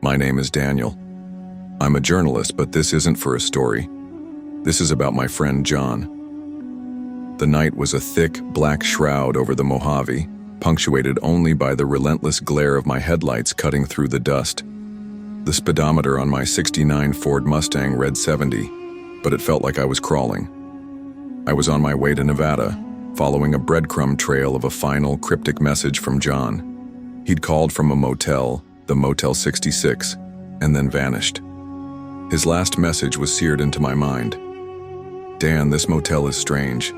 My name is Daniel. I'm a journalist, but this isn't for a story. This is about my friend John. The night was a thick, black shroud over the Mojave, punctuated only by the relentless glare of my headlights cutting through the dust. The speedometer on my '69 Ford Mustang read 70, but it felt like I was crawling. I was on my way to Nevada, following a breadcrumb trail of a final, cryptic message from John. He'd called from a motel, the Motel 66, and then vanished. His last message was seared into my mind. Dan, this motel is strange.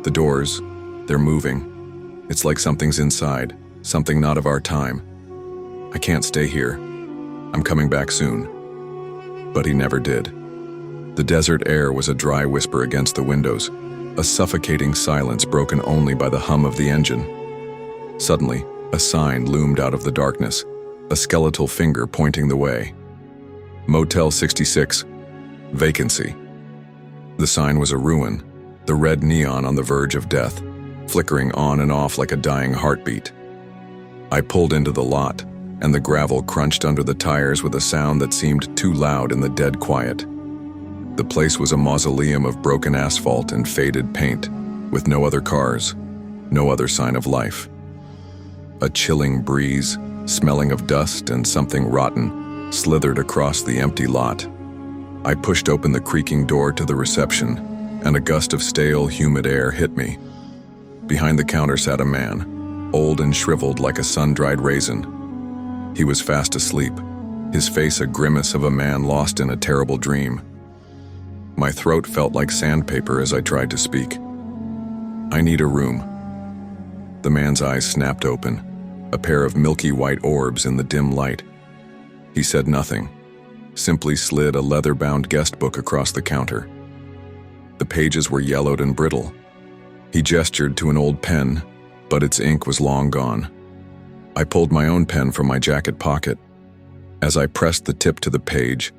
The doors, they're moving. It's like something's inside, something not of our time. I can't stay here. I'm coming back soon. But he never did. The desert air was a dry whisper against the windows, a suffocating silence broken only by the hum of the engine. Suddenly, a sign loomed out of the darkness, a skeletal finger pointing the way. Motel 66, vacancy. The sign was a ruin, the red neon on the verge of death, flickering on and off like a dying heartbeat. I pulled into the lot, and the gravel crunched under the tires with a sound that seemed too loud in the dead quiet. The place was a mausoleum of broken asphalt and faded paint, with no other cars, no other sign of life. A chilling breeze, smelling of dust and something rotten, slithered across the empty lot. I pushed open the creaking door to the reception, and a gust of stale, humid air hit me. Behind the counter sat a man, old and shriveled like a sun-dried raisin. He was fast asleep, his face a grimace of a man lost in a terrible dream. My throat felt like sandpaper as I tried to speak. I need a room. The man's eyes snapped open, a pair of milky white orbs in the dim light. He said nothing, simply slid a leather-bound guest book across the counter. The pages were yellowed and brittle. He gestured to an old pen, but its ink was long gone. I pulled my own pen from my jacket pocket. As I pressed the tip to the page,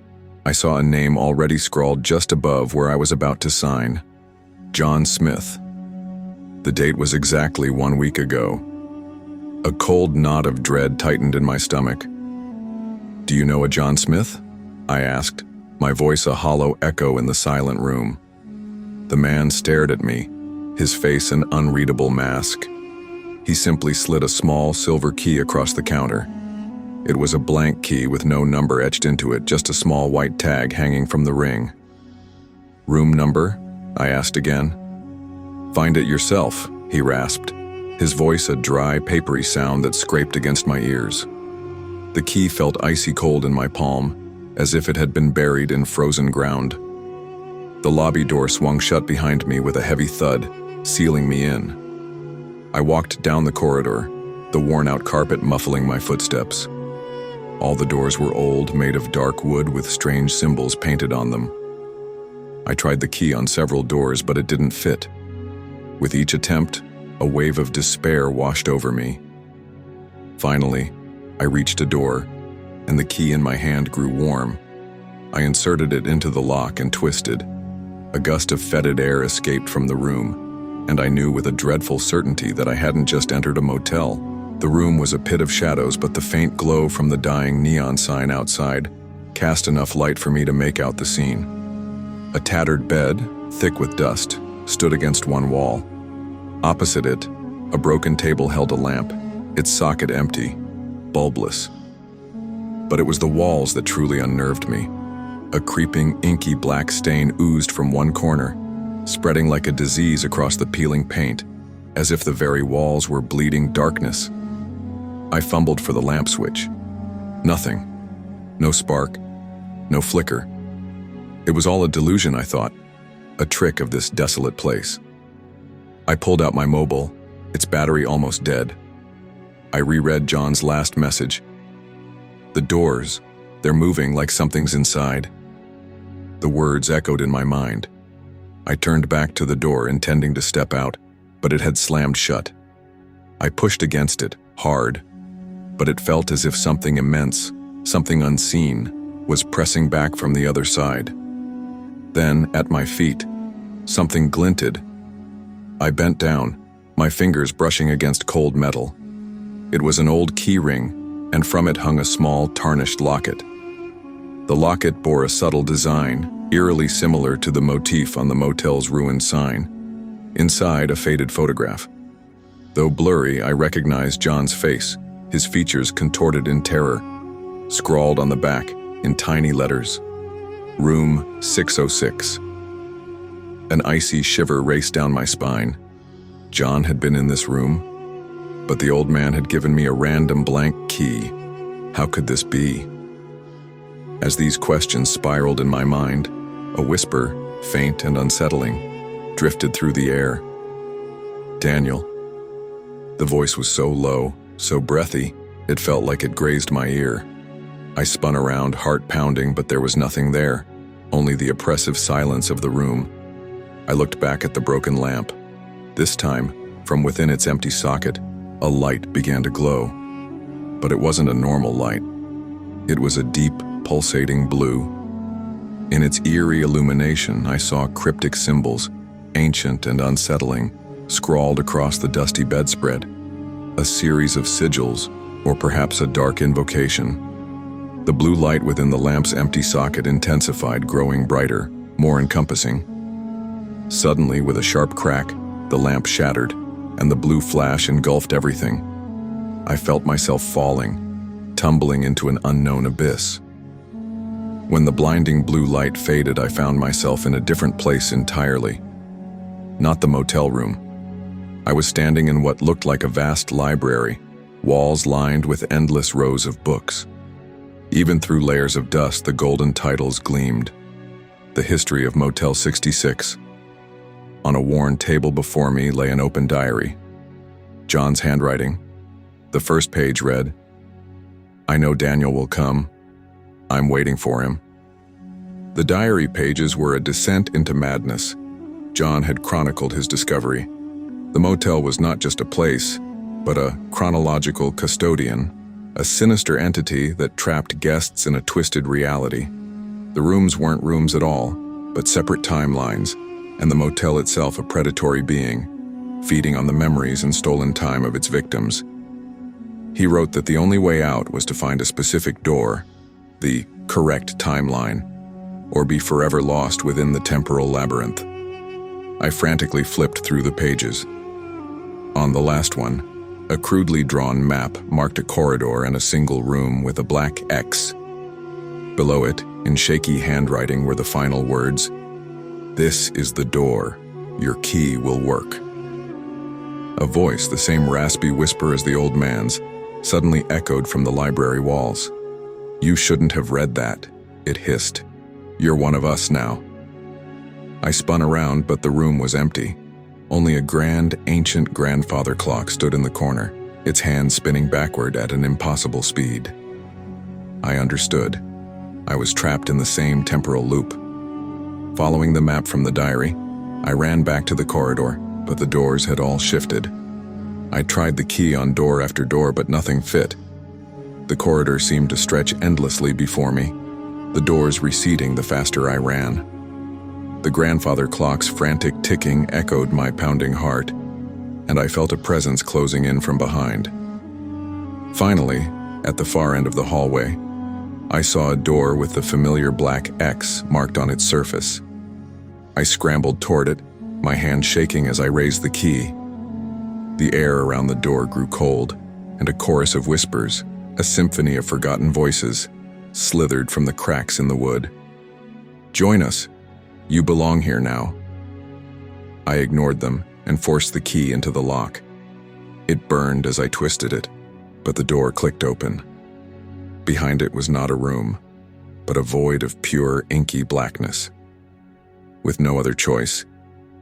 I saw a name already scrawled just above where I was about to sign. John Smith. The date was exactly 1 week ago. A cold knot of dread tightened in my stomach. "Do you know a John Smith?" I asked, my voice a hollow echo in the silent room. The man stared at me, his face an unreadable mask. He simply slid a small silver key across the counter. It was a blank key with no number etched into it, just a small white tag hanging from the ring. "Room number?" I asked again. "Find it yourself," he rasped, his voice a dry, papery sound that scraped against my ears. The key felt icy cold in my palm, as if it had been buried in frozen ground. The lobby door swung shut behind me with a heavy thud, sealing me in. I walked down the corridor, the worn-out carpet muffling my footsteps. All the doors were old, made of dark wood with strange symbols painted on them. I tried the key on several doors, but it didn't fit. With each attempt, a wave of despair washed over me. Finally, I reached a door, and the key in my hand grew warm. I inserted it into the lock and twisted. A gust of fetid air escaped from the room, and I knew with a dreadful certainty that I hadn't just entered a motel. The room was a pit of shadows, but the faint glow from the dying neon sign outside cast enough light for me to make out the scene. A tattered bed, thick with dust, stood against one wall. Opposite it, a broken table held a lamp, its socket empty, bulbless. But it was the walls that truly unnerved me. A creeping, inky black stain oozed from one corner, spreading like a disease across the peeling paint, as if the very walls were bleeding darkness. I fumbled for the lamp switch. Nothing. No spark. No flicker. It was all a delusion, I thought. A trick of this desolate place. I pulled out my mobile, its battery almost dead. I reread John's last message. The doors, they're moving like something's inside. The words echoed in my mind. I turned back to the door, intending to step out, but it had slammed shut. I pushed against it, hard, but it felt as if something immense, something unseen, was pressing back from the other side. Then, at my feet, something glinted. I bent down, my fingers brushing against cold metal. It was an old key ring, and from it hung a small, tarnished locket. The locket bore a subtle design, eerily similar to the motif on the motel's ruined sign. Inside, a faded photograph. Though blurry, I recognized John's face, his features contorted in terror. Scrawled on the back, in tiny letters, Room 606. An icy shiver raced down my spine. John had been in this room, but the old man had given me a random blank key. How could this be? As these questions spiraled in my mind, a whisper, faint and unsettling, drifted through the air. Daniel. The voice was so low, so breathy, it felt like it grazed my ear. I spun around, heart pounding, but there was nothing there, only the oppressive silence of the room. I looked back at the broken lamp. This time, from within its empty socket, a light began to glow. But it wasn't a normal light. It was a deep, pulsating blue. In its eerie illumination, I saw cryptic symbols, ancient and unsettling, scrawled across the dusty bedspread. A series of sigils, or perhaps a dark invocation. The blue light within the lamp's empty socket intensified, growing brighter, more encompassing. Suddenly, with a sharp crack, the lamp shattered, and the blue flash engulfed everything. I felt myself falling, tumbling into an unknown abyss. When the blinding blue light faded, I found myself in a different place entirely. Not the motel room. I was standing in what looked like a vast library, walls lined with endless rows of books. Even through layers of dust, the golden titles gleamed. The history of Motel 66. On a worn table before me lay an open diary. John's handwriting. The first page read, "I know Daniel will come. I'm waiting for him." The diary pages were a descent into madness. John had chronicled his discovery. The motel was not just a place, but a chronological custodian, a sinister entity that trapped guests in a twisted reality. The rooms weren't rooms at all, but separate timelines, and the motel itself a predatory being, feeding on the memories and stolen time of its victims. He wrote that the only way out was to find a specific door, the correct timeline, or be forever lost within the temporal labyrinth. I frantically flipped through the pages. On the last one, a crudely drawn map marked a corridor and a single room with a black X. Below it, in shaky handwriting, were the final words, "This is the door. Your key will work." A voice, the same raspy whisper as the old man's, suddenly echoed from the library walls. "You shouldn't have read that," it hissed. "You're one of us now." I spun around, but the room was empty. Only a grand, ancient grandfather clock stood in the corner, its hands spinning backward at an impossible speed. I understood. I was trapped in the same temporal loop. Following the map from the diary, I ran back to the corridor, but the doors had all shifted. I tried the key on door after door, but nothing fit. The corridor seemed to stretch endlessly before me, the doors receding the faster I ran. The grandfather clock's frantic ticking echoed my pounding heart, and I felt a presence closing in from behind. Finally, at the far end of the hallway, I saw a door with the familiar black X marked on its surface. I scrambled toward it, my hand shaking as I raised the key. The air around the door grew cold, and a chorus of whispers, a symphony of forgotten voices, slithered from the cracks in the wood. "Join us. You belong here now." I ignored them and forced the key into the lock. It burned as I twisted it, but the door clicked open. Behind it was not a room, but a void of pure, inky blackness. With no other choice,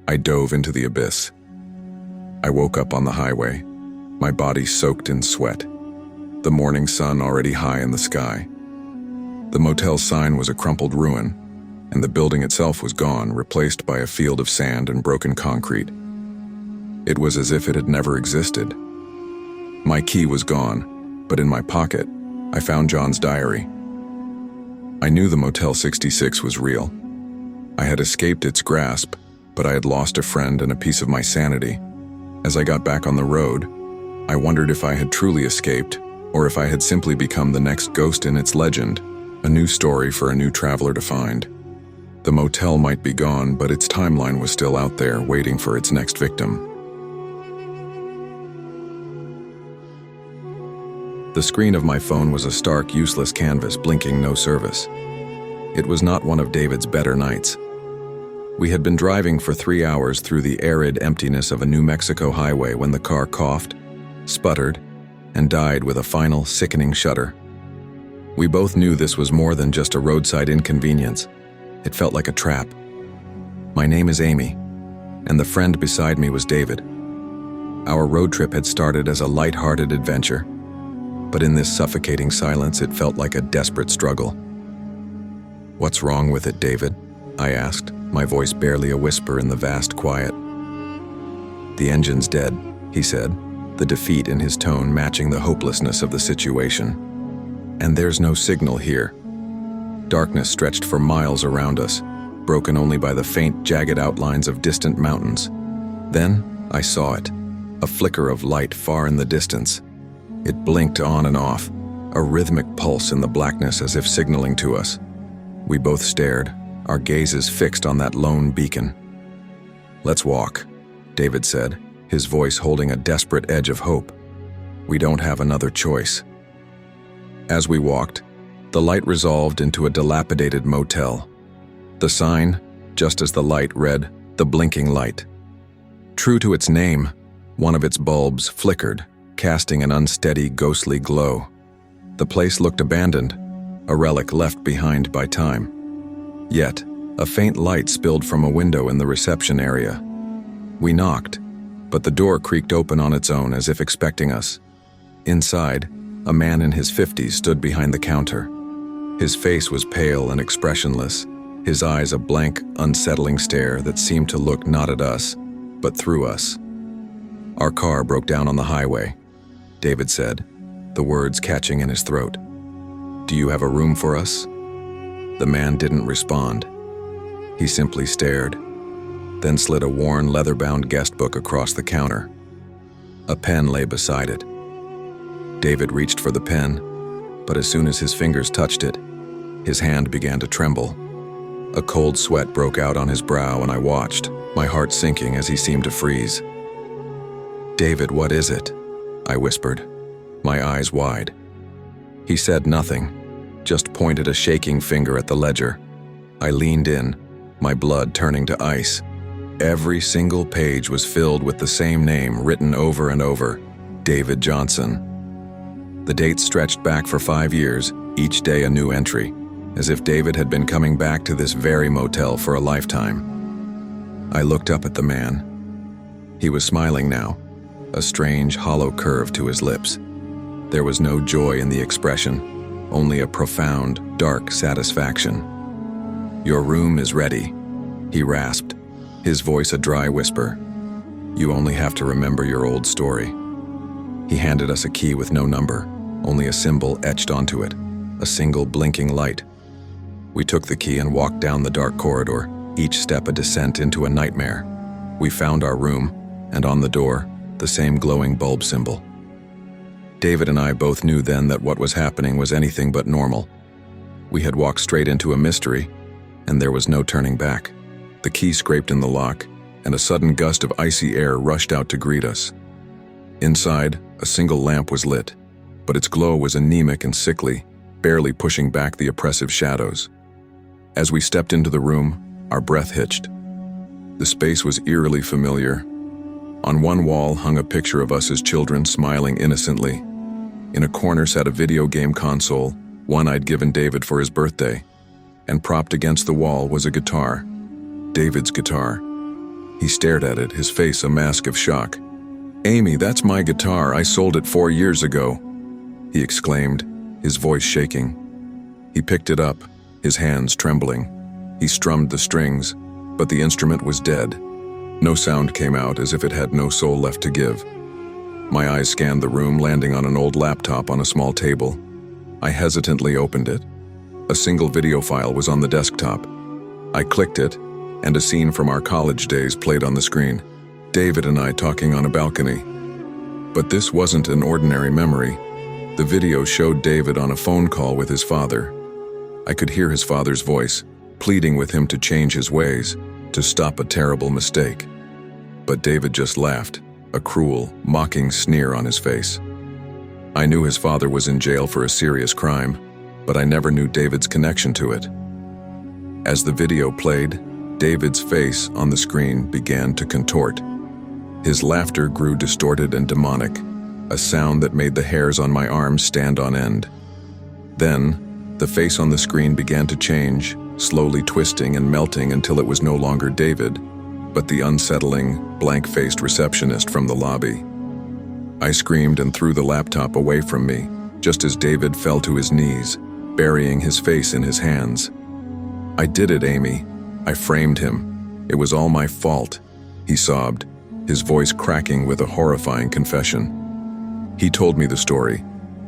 I dove into the abyss. I woke up on the highway, my body soaked in sweat, the morning sun already high in the sky. The motel sign was a crumpled ruin, and the building itself was gone, replaced by a field of sand and broken concrete. It was as if it had never existed. My key was gone, but in my pocket, I found John's diary. I knew the Motel 66 was real. I had escaped its grasp, but I had lost a friend and a piece of my sanity. As I got back on the road, I wondered if I had truly escaped, or if I had simply become the next ghost in its legend. A new story for a new traveler to find. The motel might be gone, but its timeline was still out there, waiting for its next victim. The screen of my phone was a stark, useless canvas, blinking no service. It was not one of David's better nights. We had been driving for 3 hours through the arid emptiness of a New Mexico highway when the car coughed, sputtered, and died with a final, sickening shudder. We both knew this was more than just a roadside inconvenience. It felt like a trap. My name is Amy, and the friend beside me was David. Our road trip had started as a light-hearted adventure, but in this suffocating silence it felt like a desperate struggle. "What's wrong with it, David?" I asked, my voice barely a whisper in the vast quiet. "The engine's dead," he said, the defeat in his tone matching the hopelessness of the situation. "And there's no signal here." Darkness stretched for miles around us, broken only by the faint, jagged outlines of distant mountains. Then I saw it, a flicker of light far in the distance. It blinked on and off, a rhythmic pulse in the blackness as if signaling to us. We both stared, our gazes fixed on that lone beacon. "Let's walk," David said, his voice holding a desperate edge of hope. "We don't have another choice." As we walked, the light resolved into a dilapidated motel. The sign, just as the light, read, "The Blinking Light." True to its name, one of its bulbs flickered, casting an unsteady, ghostly glow. The place looked abandoned, a relic left behind by time. Yet, a faint light spilled from a window in the reception area. We knocked, but the door creaked open on its own as if expecting us. Inside, a man in his 50s stood behind the counter. His face was pale and expressionless, his eyes a blank, unsettling stare that seemed to look not at us, but through us. "Our car broke down on the highway," David said, the words catching in his throat. "Do you have a room for us?" The man didn't respond. He simply stared, then slid a worn, leather-bound guest book across the counter. A pen lay beside it. David reached for the pen, but as soon as his fingers touched it, his hand began to tremble. A cold sweat broke out on his brow, and I watched, my heart sinking as he seemed to freeze. "David, what is it?" I whispered, my eyes wide. He said nothing, just pointed a shaking finger at the ledger. I leaned in, my blood turning to ice. Every single page was filled with the same name written over and over, David Johnson. The dates stretched back for 5 years, each day a new entry, as if David had been coming back to this very motel for a lifetime. I looked up at the man. He was smiling now, a strange, hollow curve to his lips. There was no joy in the expression, only a profound, dark satisfaction. "Your room is ready," he rasped, his voice a dry whisper. "You only have to remember your old story." He handed us a key with no number, only a symbol etched onto it, a single blinking light. We took the key and walked down the dark corridor, each step a descent into a nightmare. We found our room, and on the door, the same glowing bulb symbol. David and I both knew then that what was happening was anything but normal. We had walked straight into a mystery, and there was no turning back. The key scraped in the lock, and a sudden gust of icy air rushed out to greet us. Inside, a single lamp was lit, but its glow was anemic and sickly, barely pushing back the oppressive shadows. As we stepped into the room, our breath hitched. The space was eerily familiar. On one wall hung a picture of us as children smiling innocently. In a corner sat a video game console, one I'd given David for his birthday, and propped against the wall was a guitar, David's guitar. He stared at it, his face a mask of shock. "Amy, that's my guitar. I sold it 4 years ago," he exclaimed, his voice shaking. He picked it up, his hands trembling. He strummed the strings, but the instrument was dead. No sound came out, as if it had no soul left to give. My eyes scanned the room, landing on an old laptop on a small table. I hesitantly opened it. A single video file was on the desktop. I clicked it, and a scene from our college days played on the screen. David and I talking on a balcony. But this wasn't an ordinary memory. The video showed David on a phone call with his father. I could hear his father's voice, pleading with him to change his ways, to stop a terrible mistake. But David just laughed, a cruel, mocking sneer on his face. I knew his father was in jail for a serious crime, but I never knew David's connection to it. As the video played, David's face on the screen began to contort. His laughter grew distorted and demonic, a sound that made the hairs on my arms stand on end. Then, the face on the screen began to change, slowly twisting and melting until it was no longer David, but the unsettling, blank-faced receptionist from the lobby. I screamed and threw the laptop away from me, just as David fell to his knees, burying his face in his hands. "I did it, Amy. I framed him. It was all my fault," he sobbed, his voice cracking with a horrifying confession. He told me the story.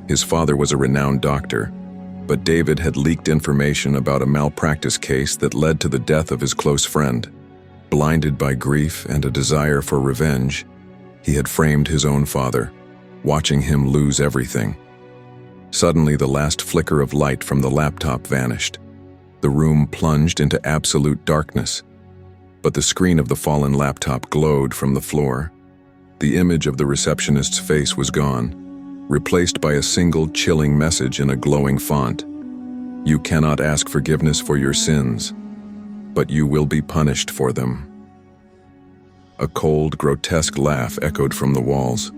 His father was a renowned doctor, but David had leaked information about a malpractice case that led to the death of his close friend. Blinded by grief and a desire for revenge, he had framed his own father, watching him lose everything. Suddenly, the last flicker of light from the laptop vanished. The room plunged into absolute darkness, but the screen of the fallen laptop glowed from the floor. The image of the receptionist's face was gone, replaced by a single chilling message in a glowing font. "You cannot ask forgiveness for your sins, but you will be punished for them." A cold, grotesque laugh echoed from the walls,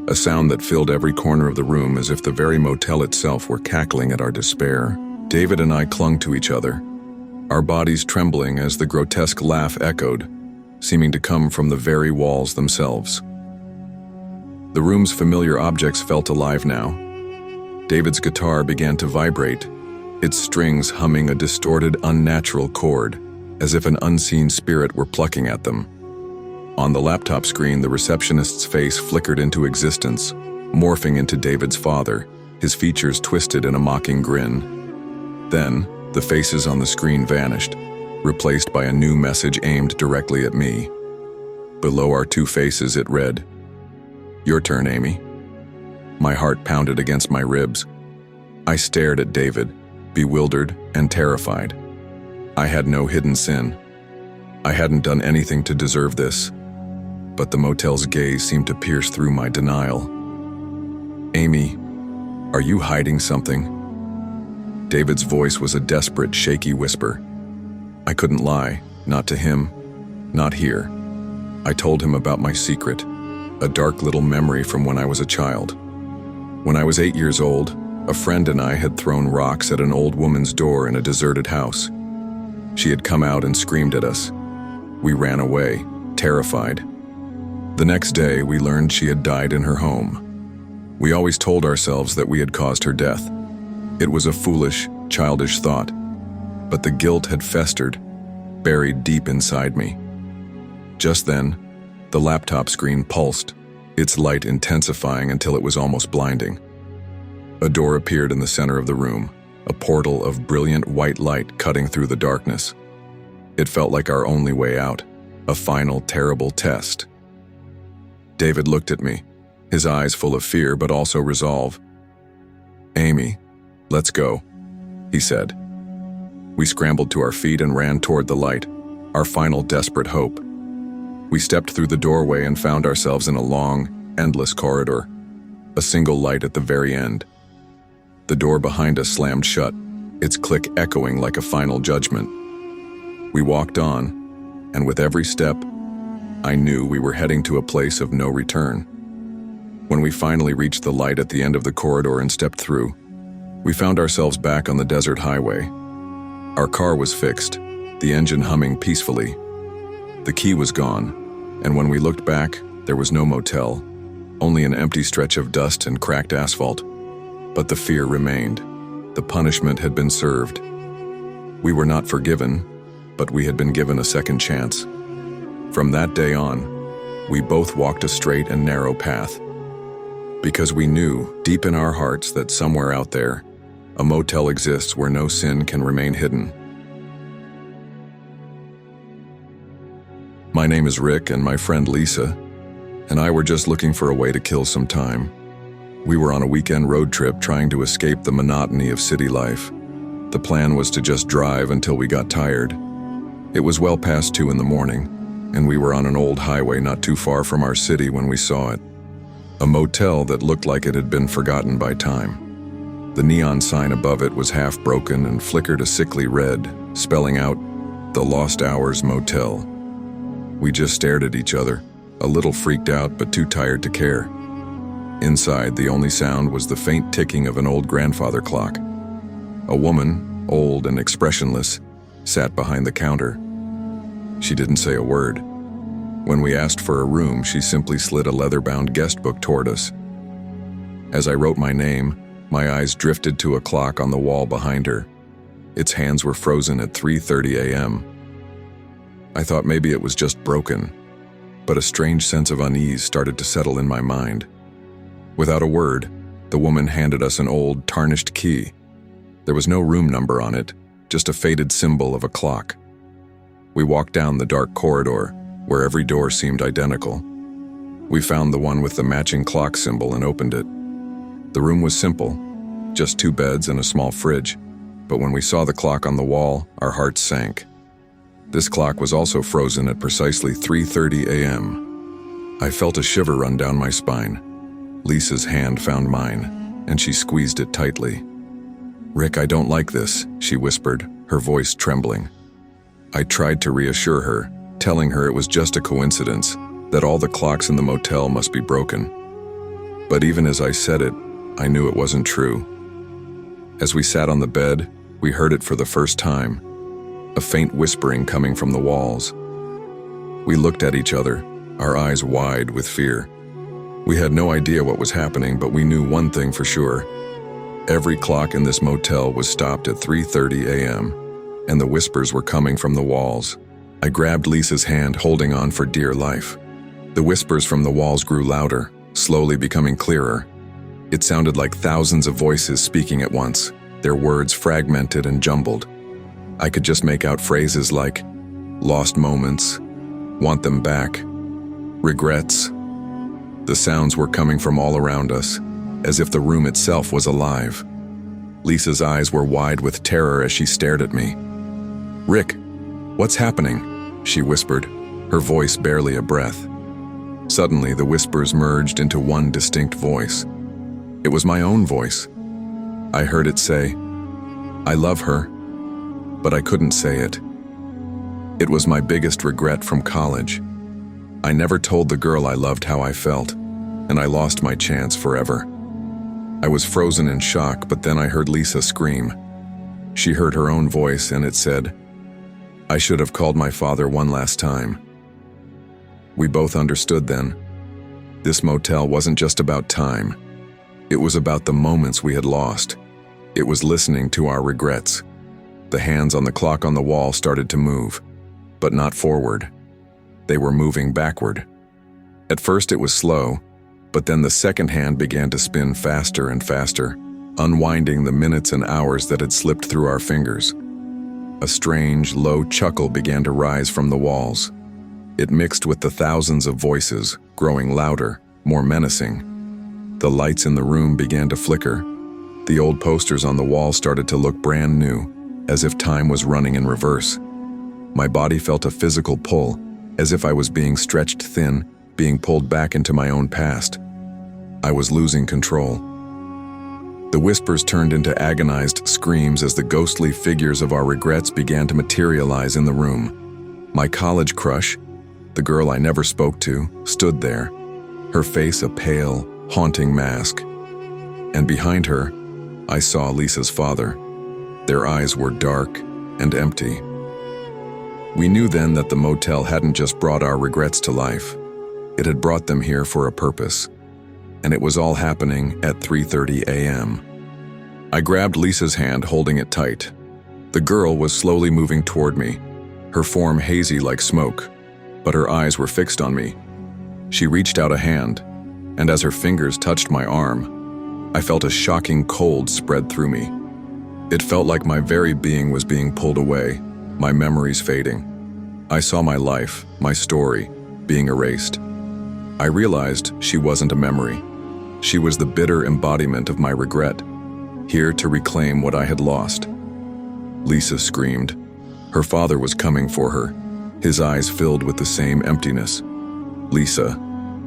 a sound that filled every corner of the room as if the very motel itself were cackling at our despair. David and I clung to each other, our bodies trembling as the grotesque laugh echoed, seeming to come from the very walls themselves. The room's familiar objects felt alive now. David's guitar began to vibrate, its strings humming a distorted, unnatural chord, as if an unseen spirit were plucking at them. On the laptop screen, the receptionist's face flickered into existence, morphing into David's father, his features twisted in a mocking grin. Then, the faces on the screen vanished, replaced by a new message aimed directly at me. Below our two faces, it read, "Your turn, Amy." My heart pounded against my ribs. I stared at David, bewildered and terrified. I had no hidden sin. I hadn't done anything to deserve this, but the motel's gaze seemed to pierce through my denial. "Amy, are you hiding something?" David's voice was a desperate, shaky whisper. I couldn't lie, not to him, not here. I told him about my secret, a dark little memory from when I was a child. When I was 8 years old, a friend and I had thrown rocks at an old woman's door in a deserted house. She had come out and screamed at us. We ran away, terrified. The next day, we learned she had died in her home. We always told ourselves that we had caused her death. It was a foolish, childish thought, but the guilt had festered, buried deep inside me. Just then, the laptop screen pulsed, its light intensifying until it was almost blinding. A door appeared in the center of the room, a portal of brilliant white light cutting through the darkness. It felt like our only way out, a final, terrible test. David looked at me, his eyes full of fear but also resolve. "Amy, let's go," he said. We scrambled to our feet and ran toward the light, our final desperate hope. We stepped through the doorway and found ourselves in a long, endless corridor, a single light at the very end. The door behind us slammed shut, its click echoing like a final judgment. We walked on, and with every step, I knew we were heading to a place of no return. When we finally reached the light at the end of the corridor and stepped through, we found ourselves back on the desert highway. Our car was fixed, the engine humming peacefully. The key was gone, and when we looked back, there was no motel, only an empty stretch of dust and cracked asphalt. But the fear remained. The punishment had been served. We were not forgiven, but we had been given a second chance. From that day on, we both walked a straight and narrow path, because we knew, deep in our hearts, that somewhere out there, a motel exists where no sin can remain hidden. My name is Rick, and my friend Lisa and I were just looking for a way to kill some time. We were on a weekend road trip trying to escape the monotony of city life. The plan was to just drive until we got tired. It was well past 2 in the morning, and we were on an old highway not too far from our city when we saw it. A motel that looked like it had been forgotten by time. The neon sign above it was half broken and flickered a sickly red, spelling out, "The Lost Hours Motel." We just stared at each other, a little freaked out but too tired to care. Inside, the only sound was the faint ticking of an old grandfather clock. A woman, old and expressionless, sat behind the counter. She didn't say a word. When we asked for a room, she simply slid a leather-bound guest book toward us. As I wrote my name, my eyes drifted to a clock on the wall behind her. Its hands were frozen at 3:30 a.m. I thought maybe it was just broken, but a strange sense of unease started to settle in my mind. Without a word, the woman handed us an old, tarnished key. There was no room number on it, just a faded symbol of a clock. We walked down the dark corridor, where every door seemed identical. We found the one with the matching clock symbol and opened it. The room was simple, just 2 beds and a small fridge, but when we saw the clock on the wall, our hearts sank. This clock was also frozen at precisely 3:30 a.m. I felt a shiver run down my spine. Lisa's hand found mine, and she squeezed it tightly. "Rick, I don't like this," she whispered, her voice trembling. I tried to reassure her, telling her it was just a coincidence, that all the clocks in the motel must be broken. But even as I said it, I knew it wasn't true. As we sat on the bed, we heard it for the first time, a faint whispering coming from the walls. We looked at each other, our eyes wide with fear. We had no idea what was happening, but we knew one thing for sure. Every clock in this motel was stopped at 3:30 a.m., and the whispers were coming from the walls. I grabbed Lisa's hand, holding on for dear life. The whispers from the walls grew louder, slowly becoming clearer. It sounded like thousands of voices speaking at once, their words fragmented and jumbled. I could just make out phrases like, "lost moments," "want them back," "regrets." The sounds were coming from all around us, as if the room itself was alive. Lisa's eyes were wide with terror as she stared at me. "Rick, what's happening?" she whispered, her voice barely a breath. Suddenly, the whispers merged into one distinct voice. It was my own voice. I heard it say, "I love her," but I couldn't say it. It was my biggest regret from college. I never told the girl I loved how I felt, and I lost my chance forever. I was frozen in shock, but then I heard Lisa scream. She heard her own voice, and it said, "I should have called my father one last time." We both understood then. This motel wasn't just about time. It was about the moments we had lost. It was listening to our regrets. The hands on the clock on the wall started to move, but not forward. They were moving backward. At first it was slow, but then the second hand began to spin faster and faster, unwinding the minutes and hours that had slipped through our fingers. A strange, low chuckle began to rise from the walls. It mixed with the thousands of voices, growing louder, more menacing. The lights in the room began to flicker. The old posters on the wall started to look brand new, as if time was running in reverse. My body felt a physical pull, as if I was being stretched thin, being pulled back into my own past. I was losing control. The whispers turned into agonized screams as the ghostly figures of our regrets began to materialize in the room. My college crush, the girl I never spoke to, stood there, her face a pale, haunting mask. And behind her, I saw Lisa's father. Their eyes were dark and empty. We knew then that the motel hadn't just brought our regrets to life. It had brought them here for a purpose. And it was all happening at 3:30 a.m. I grabbed Lisa's hand, holding it tight. The girl was slowly moving toward me, her form hazy like smoke, but her eyes were fixed on me. She reached out a hand, and as her fingers touched my arm, I felt a shocking cold spread through me. It felt like my very being was being pulled away, my memories fading. I saw my life, my story, being erased. I realized she wasn't a memory. She was the bitter embodiment of my regret, here to reclaim what I had lost. Lisa screamed. Her father was coming for her, his eyes filled with the same emptiness. "Lisa,"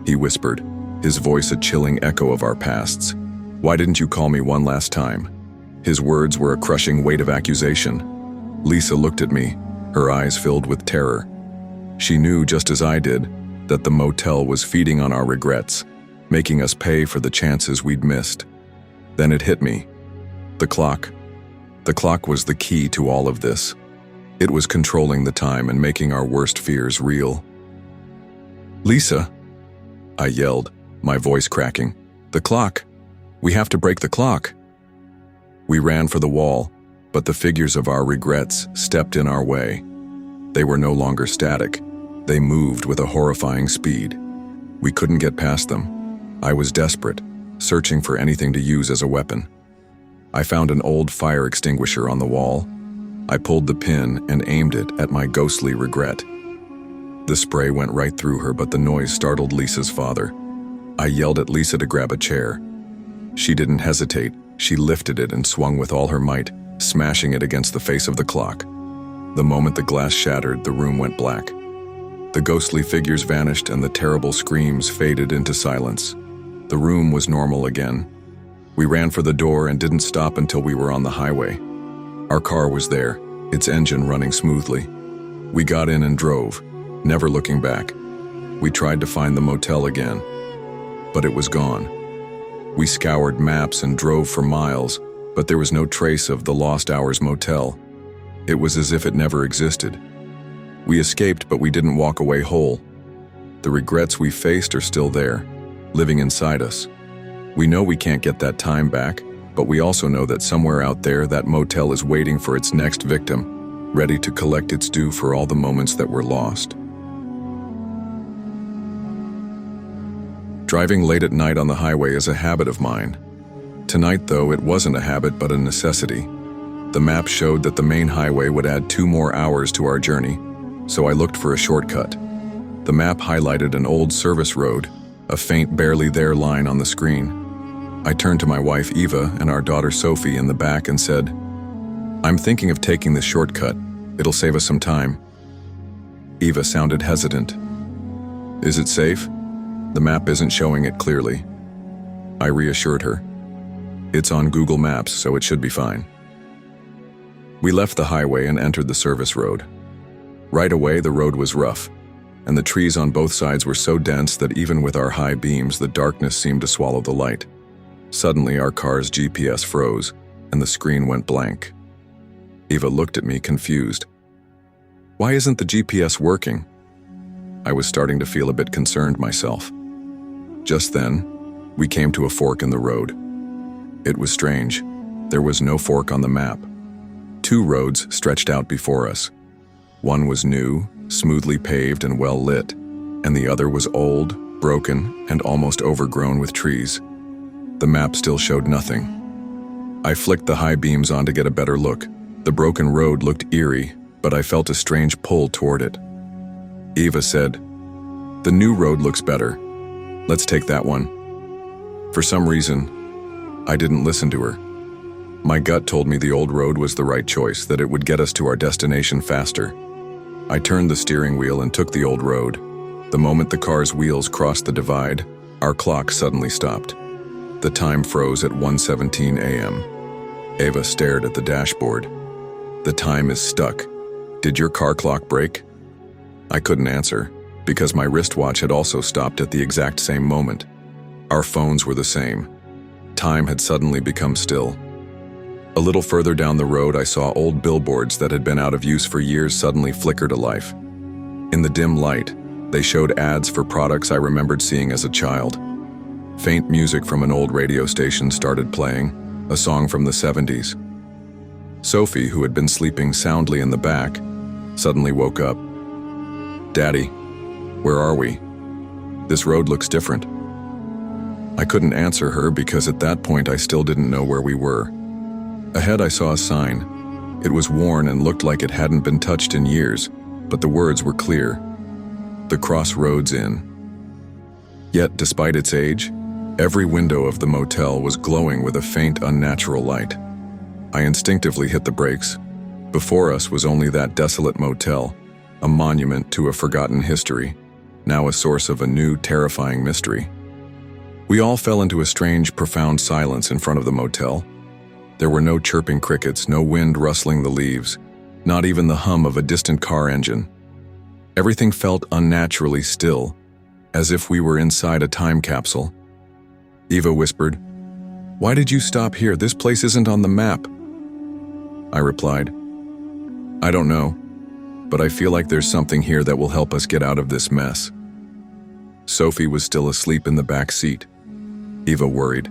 he whispered, his voice a chilling echo of our pasts. "Why didn't you call me one last time?" His words were a crushing weight of accusation. Lisa looked at me, her eyes filled with terror. She knew, just as I did, that the motel was feeding on our regrets, making us pay for the chances we'd missed. Then it hit me. The clock. The clock was the key to all of this. It was controlling the time and making our worst fears real. "Lisa," I yelled, my voice cracking. "The clock! We have to break the clock!" We ran for the wall, but the figures of our regrets stepped in our way. They were no longer static. They moved with a horrifying speed. We couldn't get past them. I was desperate, searching for anything to use as a weapon. I found an old fire extinguisher on the wall. I pulled the pin and aimed it at my ghostly regret. The spray went right through her, but the noise startled Lisa's father. I yelled at Lisa to grab a chair. She didn't hesitate. She lifted it and swung with all her might, smashing it against the face of the clock. The moment the glass shattered, the room went black. The ghostly figures vanished and the terrible screams faded into silence. The room was normal again. We ran for the door and didn't stop until we were on the highway. Our car was there, its engine running smoothly. We got in and drove, never looking back. We tried to find the motel again, but it was gone. We scoured maps and drove for miles, but there was no trace of the Lost Hours Motel. It was as if it never existed. We escaped, but we didn't walk away whole. The regrets we faced are still there, living inside us. We know we can't get that time back, but we also know that somewhere out there that motel is waiting for its next victim, ready to collect its due for all the moments that were lost. Driving late at night on the highway is a habit of mine. Tonight, though, it wasn't a habit but a necessity. The map showed that the main highway would add 2 more hours to our journey, so I looked for a shortcut. The map highlighted an old service road, a faint barely there line on the screen. I turned to my wife Eva and our daughter Sophie in the back and said, "I'm thinking of taking this shortcut. It'll save us some time." Eva sounded hesitant. "Is it safe? The map isn't showing it clearly." I reassured her. "It's on Google Maps, so it should be fine." We left the highway and entered the service road. Right away, the road was rough, and the trees on both sides were so dense that even with our high beams, the darkness seemed to swallow the light. Suddenly, our car's GPS froze, and the screen went blank. Eva looked at me, confused. "Why isn't the GPS working?" I was starting to feel a bit concerned myself. Just then, we came to a fork in the road. It was strange. There was no fork on the map. 2 roads stretched out before us. One was new, smoothly paved and well lit, and the other was old, broken, and almost overgrown with trees. The map still showed nothing. I flicked the high beams on to get a better look. The broken road looked eerie, but I felt a strange pull toward it. Eva said, "The new road looks better. Let's take that one." For some reason, I didn't listen to her. My gut told me the old road was the right choice, that it would get us to our destination faster. I turned the steering wheel and took the old road. The moment the car's wheels crossed the divide, our clock suddenly stopped. The time froze at 1:17 a.m. Eva stared at the dashboard. "The time is stuck. Did your car clock break?" I couldn't answer, because my wristwatch had also stopped at the exact same moment. Our phones were the same. Time had suddenly become still. A little further down the road, I saw old billboards that had been out of use for years suddenly flicker to life. In the dim light, they showed ads for products I remembered seeing as a child. Faint music from an old radio station started playing, a song from the 70s. Sophie, who had been sleeping soundly in the back, suddenly woke up. "Daddy, where are we? This road looks different." I couldn't answer her because at that point I still didn't know where we were. Ahead I saw a sign. It was worn and looked like it hadn't been touched in years, but the words were clear. "The Crossroads Inn." Yet, despite its age, every window of the motel was glowing with a faint, unnatural light. I instinctively hit the brakes. Before us was only that desolate motel, a monument to a forgotten history, now a source of a new, terrifying mystery. We all fell into a strange, profound silence in front of the motel. There were no chirping crickets, no wind rustling the leaves, not even the hum of a distant car engine. Everything felt unnaturally still, as if we were inside a time capsule. Eva whispered, "Why did you stop here? This place isn't on the map." I replied, "I don't know, but I feel like there's something here that will help us get out of this mess." Sophie was still asleep in the back seat. Eva worried.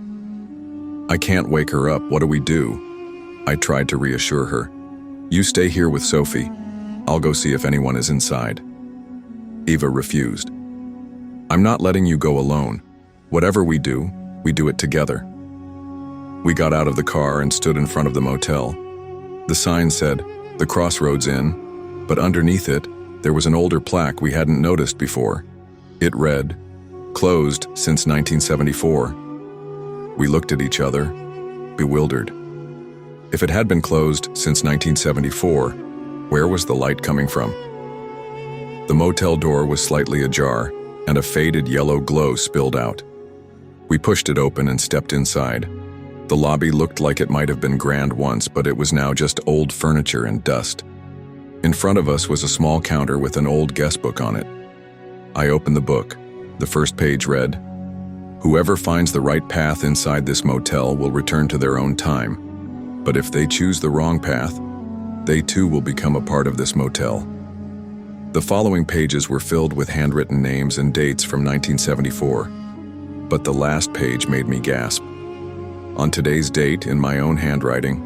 "I can't wake her up. What do we do?" I tried to reassure her. "You stay here with Sophie. I'll go see if anyone is inside." Eva refused. "I'm not letting you go alone. Whatever we do it together." We got out of the car and stood in front of the motel. The sign said, "The Crossroads Inn," but underneath it, there was an older plaque we hadn't noticed before. It read, "Closed since 1974. We looked at each other, bewildered. If it had been closed since 1974, where was the light coming from? The motel door was slightly ajar, and a faded yellow glow spilled out. We pushed it open and stepped inside. The lobby looked like it might have been grand once, but it was now just old furniture and dust. In front of us was a small counter with an old guest book on it. I opened the book. The first page read, "Whoever finds the right path inside this motel will return to their own time. But if they choose the wrong path, they too will become a part of this motel." The following pages were filled with handwritten names and dates from 1974, but the last page made me gasp. On today's date, in my own handwriting,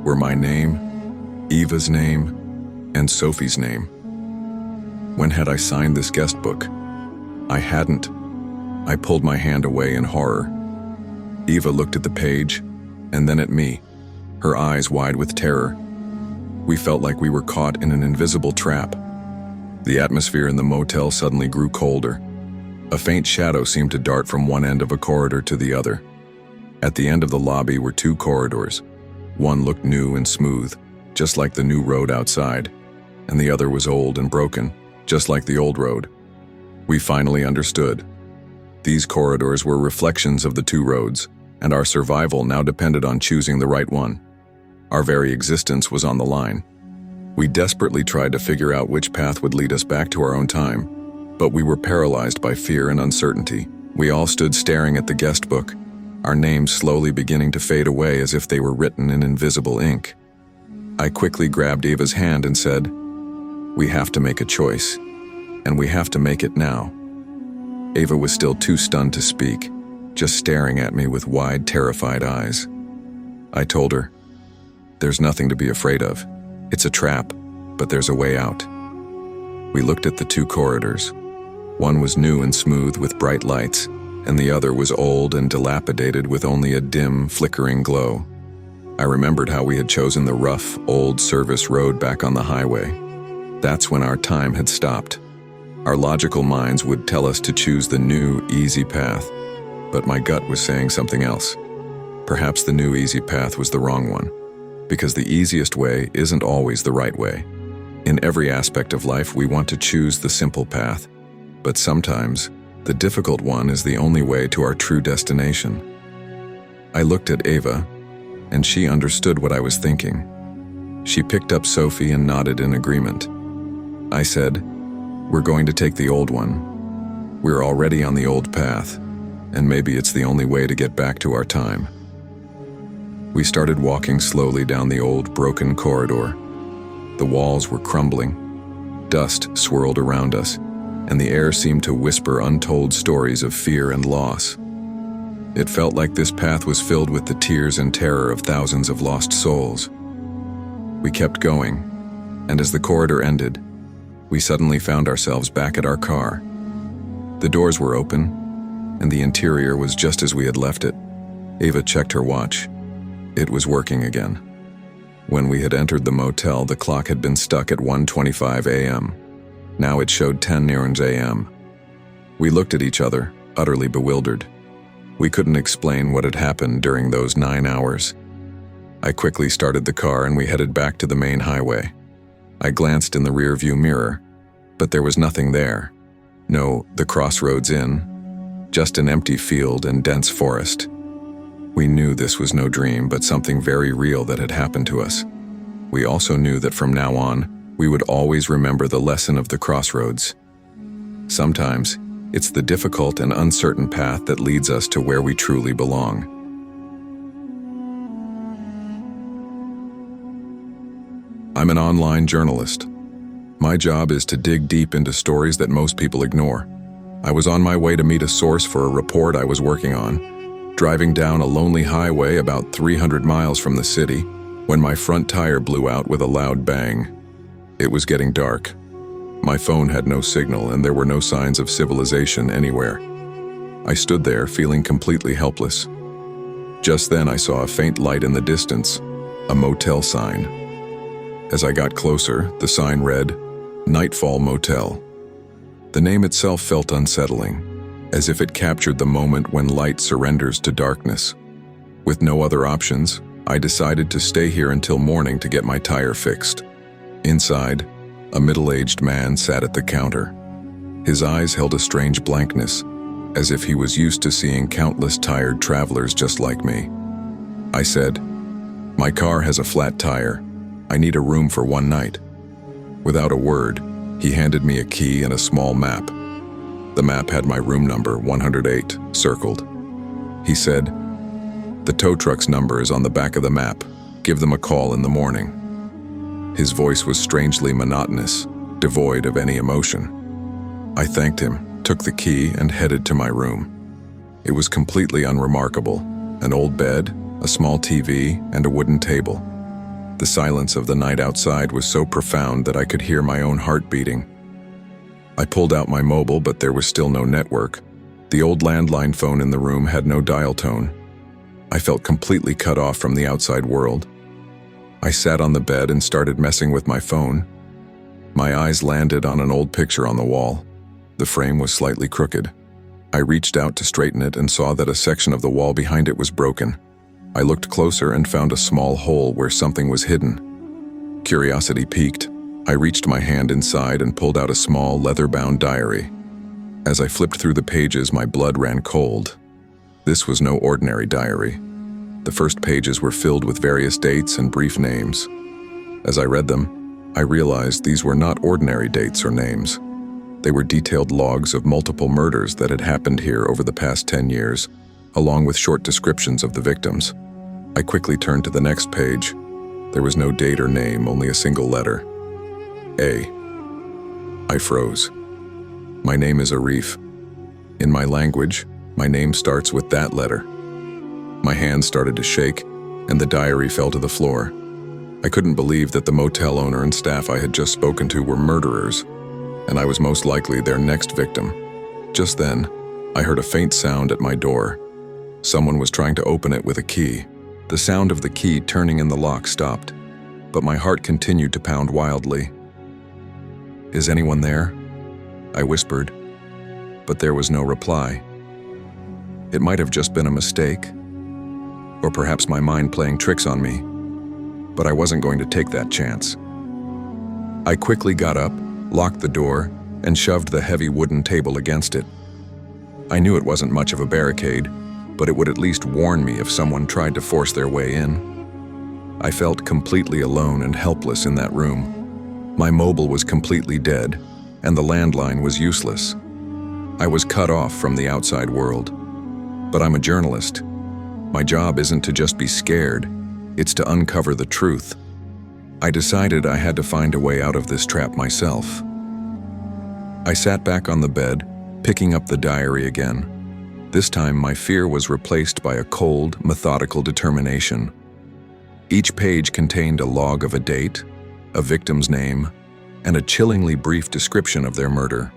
were my name, Eva's name, and Sophie's name. When had I signed this guest book? I hadn't. I pulled my hand away in horror. Eva looked at the page, and then at me, her eyes wide with terror. We felt like we were caught in an invisible trap. The atmosphere in the motel suddenly grew colder. A faint shadow seemed to dart from one end of a corridor to the other. At the end of the lobby were two corridors. One looked new and smooth, just like the new road outside, and the other was old and broken, just like the old road. We finally understood. These corridors were reflections of the two roads, and our survival now depended on choosing the right one. Our very existence was on the line. We desperately tried to figure out which path would lead us back to our own time, but we were paralyzed by fear and uncertainty. We all stood staring at the guest book, our names slowly beginning to fade away as if they were written in invisible ink. I quickly grabbed Eva's hand and said, "We have to make a choice, and we have to make it now." Eva was still too stunned to speak, just staring at me with wide, terrified eyes. I told her, "There's nothing to be afraid of. It's a trap, but there's a way out." We looked at the two corridors. One was new and smooth with bright lights, and the other was old and dilapidated with only a dim, flickering glow. I remembered how we had chosen the rough, old service road back on the highway. That's when our time had stopped. Our logical minds would tell us to choose the new, easy path, but my gut was saying something else. Perhaps the new, easy path was the wrong one, because the easiest way isn't always the right way. In every aspect of life, we want to choose the simple path, but sometimes the difficult one is the only way to our true destination. I looked at Eva, and she understood what I was thinking. She picked up Sophie and nodded in agreement. I said, "We're going to take the old one. We're already on the old path, and maybe it's the only way to get back to our time." We started walking slowly down the old, broken corridor. The walls were crumbling. Dust swirled around us, and the air seemed to whisper untold stories of fear and loss. It felt like this path was filled with the tears and terror of thousands of lost souls. We kept going, and as the corridor ended, we suddenly found ourselves back at our car. The doors were open, and the interior was just as we had left it. Eva checked her watch. It was working again. When we had entered the motel, the clock had been stuck at 1:25 a.m. Now it showed 10 a.m. We looked at each other, utterly bewildered. We couldn't explain what had happened during those 9 hours. I quickly started the car and we headed back to the main highway. I glanced in the rearview mirror, but there was nothing there. No, the crossroads inn, just an empty field and dense forest. We knew this was no dream, but something very real that had happened to us. We also knew that from now on, we would always remember the lesson of the crossroads. Sometimes, it's the difficult and uncertain path that leads us to where we truly belong. I'm an online journalist. My job is to dig deep into stories that most people ignore. I was on my way to meet a source for a report I was working on, driving down a lonely highway about 300 miles from the city, when my front tire blew out with a loud bang. It was getting dark. My phone had no signal and there were no signs of civilization anywhere. I stood there feeling completely helpless. Just then I saw a faint light in the distance, a motel sign. As I got closer, the sign read, "Nightfall Motel." The name itself felt unsettling, as if it captured the moment when light surrenders to darkness. With no other options, I decided to stay here until morning to get my tire fixed. Inside, a middle-aged man sat at the counter. His eyes held a strange blankness, as if he was used to seeing countless tired travelers just like me. I said, "My car has a flat tire. I need a room for one night." Without a word, he handed me a key and a small map. The map had my room number 108 circled. He said, "The tow truck's number is on the back of the map. Give them a call in the morning." His voice was strangely monotonous, devoid of any emotion. I thanked him, took the key, and headed to my room. It was completely unremarkable: an old bed, a small TV, and a wooden table. The silence of the night outside was so profound that I could hear my own heart beating. I pulled out my mobile, but there was still no network. The old landline phone in the room had no dial tone. I felt completely cut off from the outside world. I sat on the bed and started messing with my phone. My eyes landed on an old picture on the wall. The frame was slightly crooked. I reached out to straighten it and saw that a section of the wall behind it was broken. I looked closer and found a small hole where something was hidden. Curiosity piqued. I reached my hand inside and pulled out a small, leather-bound diary. As I flipped through the pages, my blood ran cold. This was no ordinary diary. The first pages were filled with various dates and brief names. As I read them, I realized these were not ordinary dates or names. They were detailed logs of multiple murders that had happened here over the past 10 years, along with short descriptions of the victims. I quickly turned to the next page. There was no date or name, only a single letter. A. I froze. My name is Arif. In my language, my name starts with that letter. My hands started to shake, and the diary fell to the floor. I couldn't believe that the motel owner and staff I had just spoken to were murderers, and I was most likely their next victim. Just then, I heard a faint sound at my door. Someone was trying to open it with a key. The sound of the key turning in the lock stopped, but my heart continued to pound wildly. "Is anyone there?" I whispered, but there was no reply. It might have just been a mistake, or perhaps my mind playing tricks on me, but I wasn't going to take that chance. I quickly got up, locked the door, and shoved the heavy wooden table against it. I knew it wasn't much of a barricade, but it would at least warn me if someone tried to force their way in. I felt completely alone and helpless in that room. My mobile was completely dead, and the landline was useless. I was cut off from the outside world. But I'm a journalist. My job isn't to just be scared, it's to uncover the truth. I decided I had to find a way out of this trap myself. I sat back on the bed, picking up the diary again. This time, my fear was replaced by a cold, methodical determination. Each page contained a log of a date, a victim's name, and a chillingly brief description of their murder.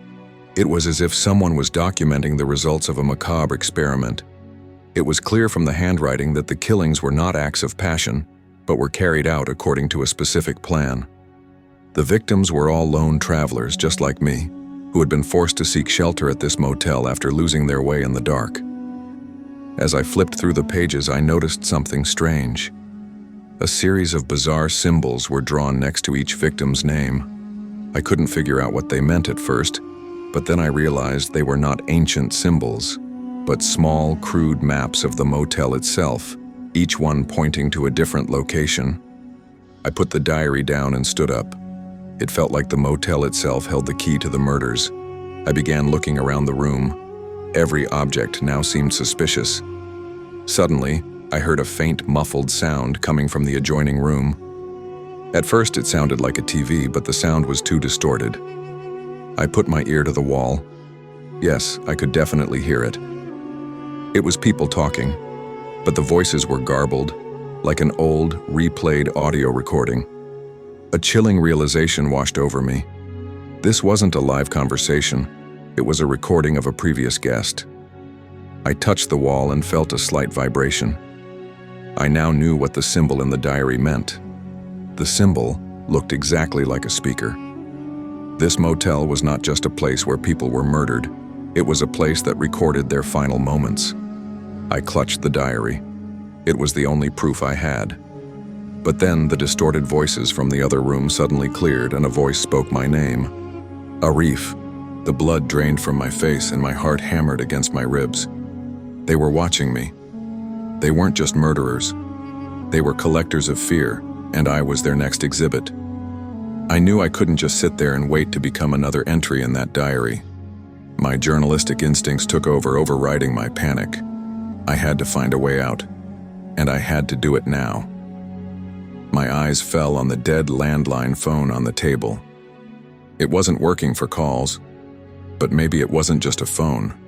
It was as if someone was documenting the results of a macabre experiment. It was clear from the handwriting that the killings were not acts of passion, but were carried out according to a specific plan. The victims were all lone travelers, just like me, who had been forced to seek shelter at this motel after losing their way in the dark. As I flipped through the pages, I noticed something strange. A series of bizarre symbols were drawn next to each victim's name. I couldn't figure out what they meant at first, but then I realized they were not ancient symbols, but small, crude maps of the motel itself, each one pointing to a different location. I put the diary down and stood up. It felt like the motel itself held the key to the murders. I began looking around the room. Every object now seemed suspicious. Suddenly, I heard a faint, muffled sound coming from the adjoining room. At first, it sounded like a TV, but the sound was too distorted. I put my ear to the wall. Yes, I could definitely hear it. It was people talking, but the voices were garbled, like an old, replayed audio recording. A chilling realization washed over me. This wasn't a live conversation. It was a recording of a previous guest. I touched the wall and felt a slight vibration. I now knew what the symbol in the diary meant. The symbol looked exactly like a speaker. This motel was not just a place where people were murdered. It was a place that recorded their final moments. I clutched the diary. It was the only proof I had. But then the distorted voices from the other room suddenly cleared and a voice spoke my name. Arif. The blood drained from my face and my heart hammered against my ribs. They were watching me. They weren't just murderers. They were collectors of fear, and I was their next exhibit. I knew I couldn't just sit there and wait to become another entry in that diary. My journalistic instincts took over, overriding my panic. I had to find a way out, and I had to do it now. My eyes fell on the dead landline phone on the table. It wasn't working for calls, but maybe it wasn't just a phone.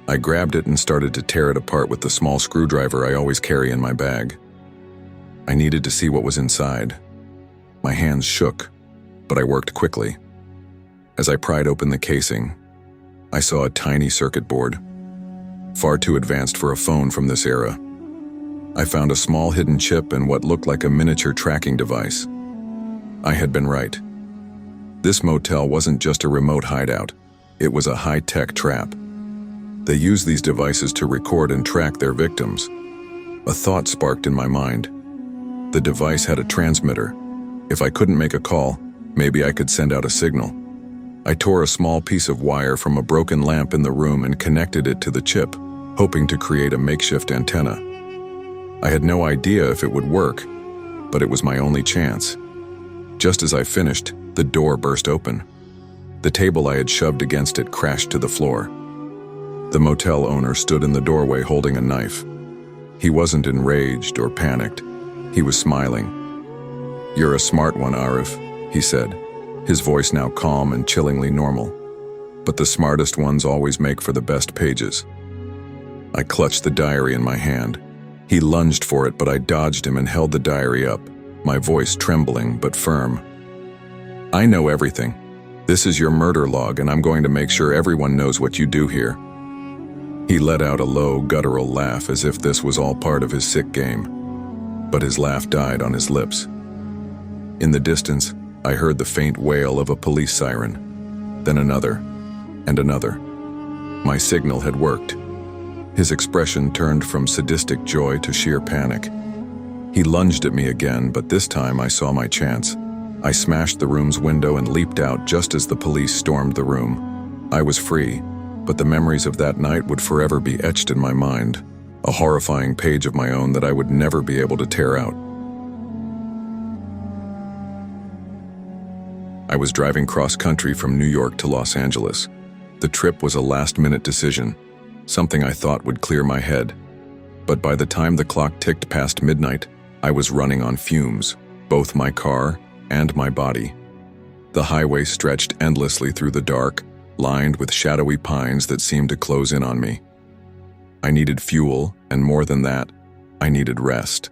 I grabbed it and started to tear it apart with the small screwdriver I always carry in my bag. I needed to see what was inside. My hands shook, but I worked quickly. As I pried open the casing, I saw a tiny circuit board, far too advanced for a phone from this era. I found a small hidden chip and what looked like a miniature tracking device. I had been right. This motel wasn't just a remote hideout, it was a high-tech trap. They used these devices to record and track their victims. A thought sparked in my mind. The device had a transmitter. If I couldn't make a call, maybe I could send out a signal. I tore a small piece of wire from a broken lamp in the room and connected it to the chip, hoping to create a makeshift antenna. I had no idea if it would work, but it was my only chance. Just as I finished, the door burst open. The table I had shoved against it crashed to the floor. The motel owner stood in the doorway holding a knife. He wasn't enraged or panicked. He was smiling. "You're a smart one, Arif," he said, his voice now calm and chillingly normal. "But the smartest ones always make for the best pages." I clutched the diary in my hand. He lunged for it, but I dodged him and held the diary up, my voice trembling but firm. "I know everything. This is your murder log, and I'm going to make sure everyone knows what you do here." He let out a low, guttural laugh as if this was all part of his sick game. But his laugh died on his lips. In the distance, I heard the faint wail of a police siren, then another, and another. My signal had worked. His expression turned from sadistic joy to sheer panic. He lunged at me again, but this time I saw my chance. I smashed the room's window and leaped out just as the police stormed the room. I was free, but the memories of that night would forever be etched in my mind, a horrifying page of my own that I would never be able to tear out. I was driving cross-country from New York to Los Angeles. The trip was a last-minute decision, something I thought would clear my head. But by the time the clock ticked past midnight, I was running on fumes, both my car and my body. The highway stretched endlessly through the dark, lined with shadowy pines that seemed to close in on me. I needed fuel, and more than that, I needed rest.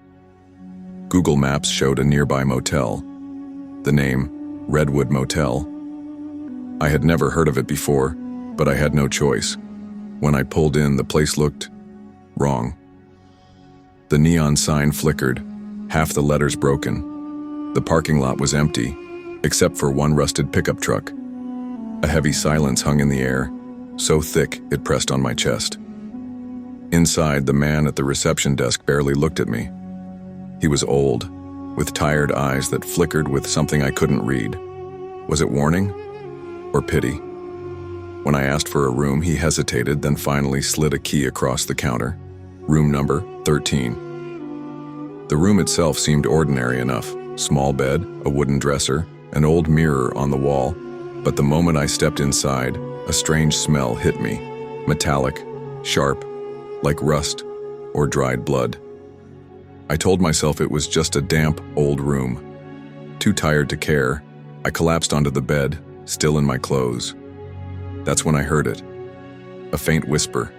Google Maps showed a nearby motel. The name, Redwood Motel. I had never heard of it before, but I had no choice. When I pulled in, the place looked wrong. The neon sign flickered, half the letters broken. The parking lot was empty, except for one rusted pickup truck. A heavy silence hung in the air, so thick it pressed on my chest. Inside, the man at the reception desk barely looked at me. He was old, with tired eyes that flickered with something I couldn't read. Was it warning or pity? When I asked for a room, he hesitated, then finally slid a key across the counter. Room number 13. The room itself seemed ordinary enough. Small bed, a wooden dresser, an old mirror on the wall. But the moment I stepped inside, a strange smell hit me. Metallic, sharp, like rust or dried blood. I told myself it was just a damp, old room. Too tired to care, I collapsed onto the bed, still in my clothes. That's when I heard it. A faint whisper.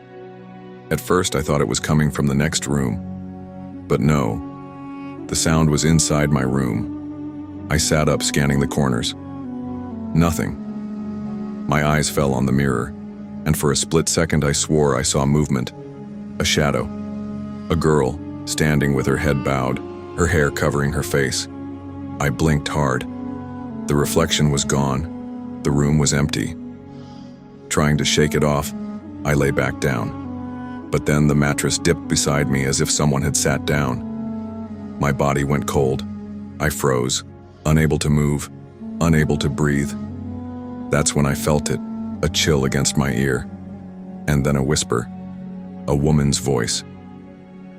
At first I thought it was coming from the next room. But no, the sound was inside my room. I sat up, scanning the corners. Nothing. My eyes fell on the mirror, and for a split second I swore I saw movement. A shadow. A girl, standing with her head bowed, her hair covering her face. I blinked hard. The reflection was gone. The room was empty. Trying to shake it off, I lay back down. But then the mattress dipped beside me as if someone had sat down. My body went cold. I froze, unable to move, unable to breathe. That's when I felt it, a chill against my ear. And then a whisper, a woman's voice.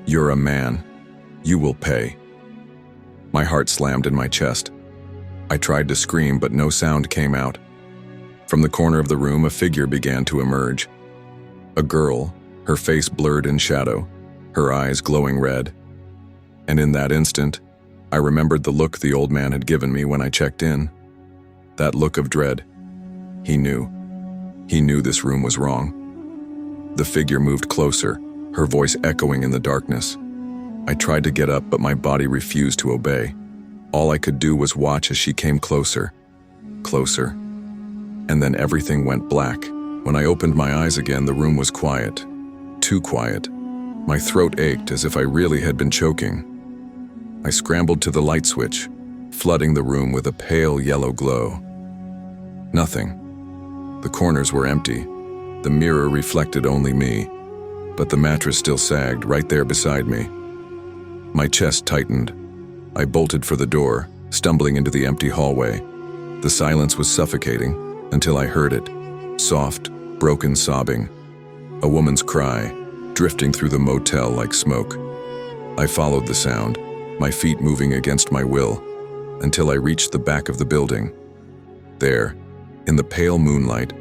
"You're a man. You will pay." My heart slammed in my chest. I tried to scream, but no sound came out. From the corner of the room, a figure began to emerge. A girl, her face blurred in shadow, her eyes glowing red. And in that instant, I remembered the look the old man had given me when I checked in. That look of dread. He knew. He knew this room was wrong. The figure moved closer, her voice echoing in the darkness. I tried to get up, but my body refused to obey. All I could do was watch as she came closer. Closer. And then everything went black. When I opened my eyes again, the room was quiet. Too quiet. My throat ached as if I really had been choking. I scrambled to the light switch, flooding the room with a pale yellow glow. Nothing. The corners were empty. The mirror reflected only me, but the mattress still sagged right there beside me. My chest tightened. I bolted for the door, stumbling into the empty hallway. The silence was suffocating until I heard it. Soft, broken sobbing. A woman's cry, drifting through the motel like smoke. I followed the sound, my feet moving against my will, until I reached the back of the building. There, in the pale moonlight,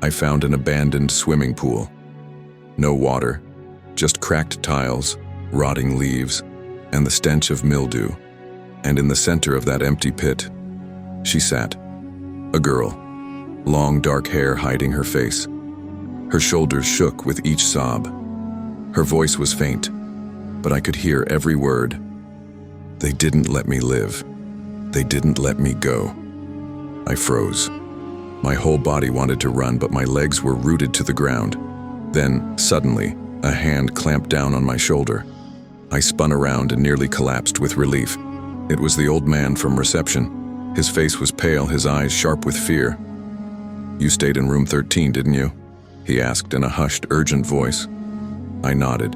I found an abandoned swimming pool. No water, just cracked tiles, rotting leaves, and the stench of mildew. And in the center of that empty pit, she sat. A girl, long dark hair hiding her face. Her shoulders shook with each sob. Her voice was faint, but I could hear every word. They didn't let me live. They didn't let me go. I froze. My whole body wanted to run, but my legs were rooted to the ground. Then, suddenly, a hand clamped down on my shoulder. I spun around and nearly collapsed with relief. It was the old man from reception. His face was pale, his eyes sharp with fear. "You stayed in room 13, didn't you?" he asked in a hushed, urgent voice. I nodded.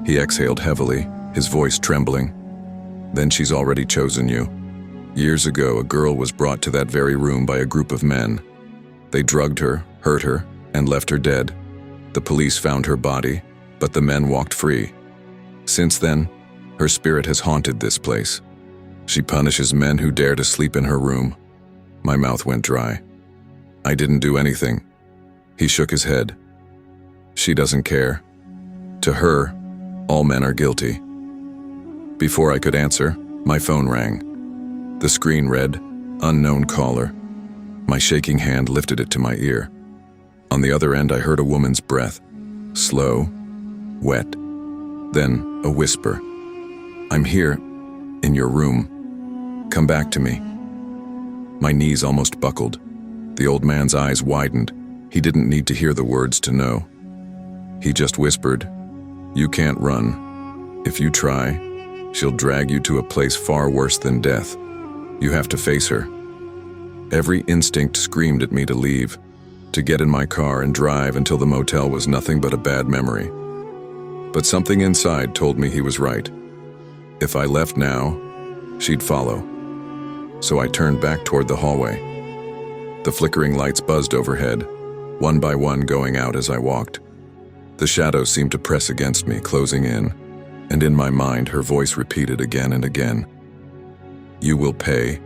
He exhaled heavily, his voice trembling. "Then she's already chosen you. Years ago, a girl was brought to that very room by a group of men. They drugged her, hurt her, and left her dead. The police found her body, but the men walked free. Since then, her spirit has haunted this place. She punishes men who dare to sleep in her room." My mouth went dry. "I didn't do anything." He shook his head. "She doesn't care. To her, all men are guilty." Before I could answer, my phone rang. The screen read, "Unknown caller." My shaking hand lifted it to my ear. On the other end, I heard a woman's breath, slow, wet, then a whisper. "I'm here, in your room. Come back to me." My knees almost buckled. The old man's eyes widened. He didn't need to hear the words to know. He just whispered, "You can't run. If you try, she'll drag you to a place far worse than death. You have to face her." Every instinct screamed at me to leave, to get in my car and drive until the motel was nothing but a bad memory. But something inside told me he was right. If I left now, she'd follow. So I turned back toward the hallway. The flickering lights buzzed overhead, one by one going out as I walked. The shadows seemed to press against me, closing in, and in my mind her voice repeated again and again. You will pay.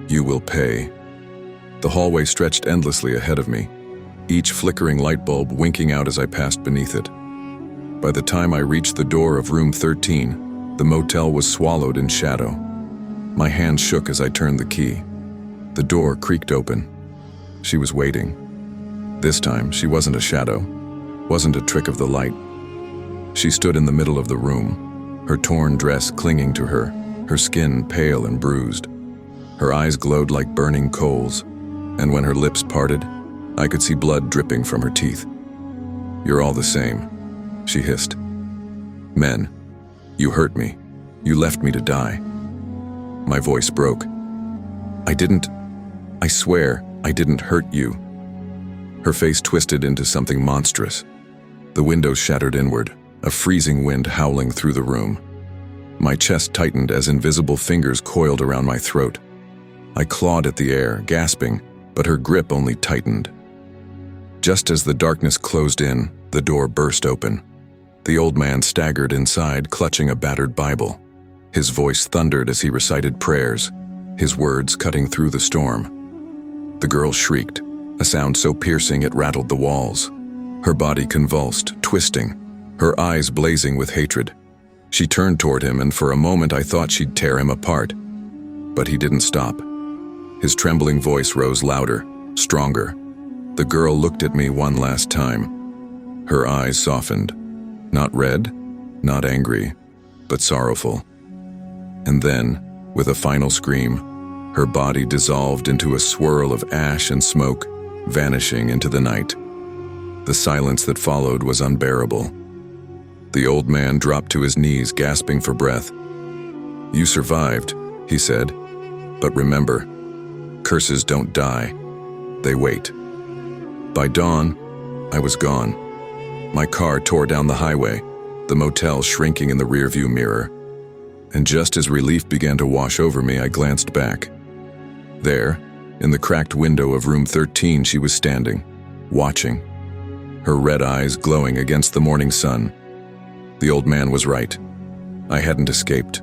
You will pay. The hallway stretched endlessly ahead of me, each flickering light bulb winking out as I passed beneath it. By the time I reached the door of room 13, the motel was swallowed in shadow. My hand shook as I turned the key. The door creaked open. She was waiting. This time, she wasn't a shadow, wasn't a trick of the light. She stood in the middle of the room, her torn dress clinging to her skin pale and bruised. Her eyes glowed like burning coals, and when her lips parted, I could see blood dripping from her teeth. You're all the same, she hissed. Men, you hurt me. You left me to die. My voice broke. I swear, I didn't hurt you. Her face twisted into something monstrous. The windows shattered inward, a freezing wind howling through the room. My chest tightened as invisible fingers coiled around my throat. I clawed at the air, gasping, but her grip only tightened. Just as the darkness closed in, the door burst open. The old man staggered inside, clutching a battered Bible. His voice thundered as he recited prayers, his words cutting through the storm. The girl shrieked, a sound so piercing it rattled the walls. Her body convulsed, twisting, her eyes blazing with hatred. She turned toward him, and for a moment I thought she'd tear him apart. But he didn't stop. His trembling voice rose louder, stronger. The girl looked at me one last time. Her eyes softened. Not red, not angry, but sorrowful. And then, with a final scream, her body dissolved into a swirl of ash and smoke, vanishing into the night. The silence that followed was unbearable. The old man dropped to his knees, gasping for breath. You survived, he said. But remember, curses don't die. They wait. By dawn, I was gone. My car tore down the highway, the motel shrinking in the rearview mirror. And just as relief began to wash over me, I glanced back. There, in the cracked window of room 13, she was standing, watching, her red eyes glowing against the morning sun. The old man was right. I hadn't escaped.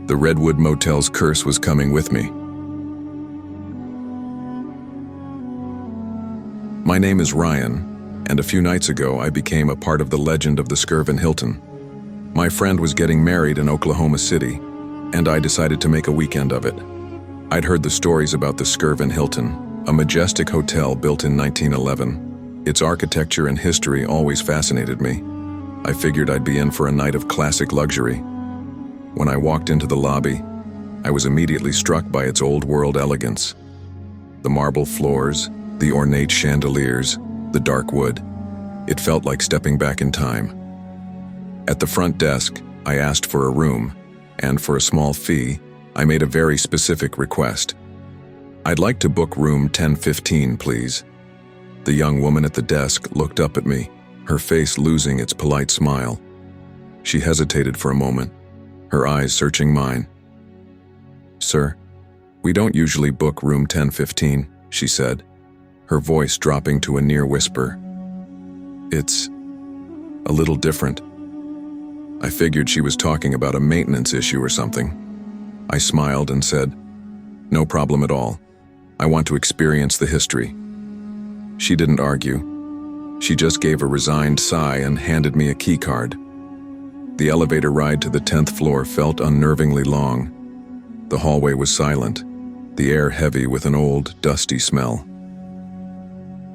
The Redwood Motel's curse was coming with me. My name is Ryan, and a few nights ago I became a part of the legend of the Skirvin Hilton. My friend was getting married in Oklahoma City, and I decided to make a weekend of it. I'd heard the stories about the Skirvin Hilton, a majestic hotel built in 1911. Its architecture and history always fascinated me. I figured I'd be in for a night of classic luxury. When I walked into the lobby, I was immediately struck by its old-world elegance. The marble floors, the ornate chandeliers, the dark wood. It felt like stepping back in time. At the front desk, I asked for a room, and for a small fee, I made a very specific request. I'd like to book room 1015, please. The young woman at the desk looked up at me, her face losing its polite smile. She hesitated for a moment, her eyes searching mine. Sir, we don't usually book room 1015, she said, her voice dropping to a near whisper. It's a little different. I figured she was talking about a maintenance issue or something. I smiled and said, no problem at all. I want to experience the history. She didn't argue. She just gave a resigned sigh and handed me a key card. The elevator ride to the 10th floor felt unnervingly long. The hallway was silent, the air heavy with an old, dusty smell.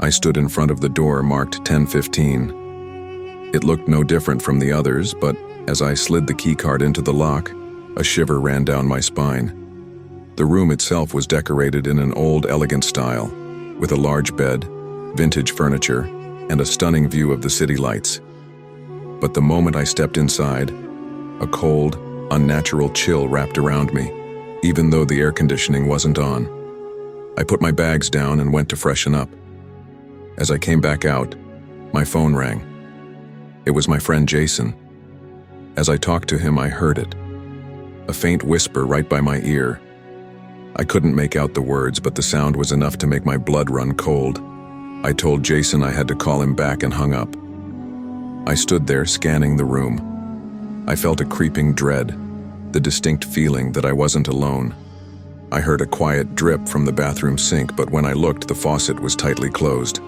I stood in front of the door marked 1015. It looked no different from the others, but as I slid the key card into the lock, a shiver ran down my spine. The room itself was decorated in an old, elegant style, with a large bed, vintage furniture, and a stunning view of the city lights. But the moment I stepped inside, a cold, unnatural chill wrapped around me, even though the air conditioning wasn't on. I put my bags down and went to freshen up. As I came back out, my phone rang. It was my friend Jason. As I talked to him, I heard it. a faint whisper right by my ear. I couldn't make out the words, but the sound was enough to make my blood run cold. I told Jason I had to call him back and hung up. I stood there scanning the room. I felt a creeping dread, the distinct feeling that I wasn't alone. I heard a quiet drip from the bathroom sink, but when I looked, the faucet was tightly closed.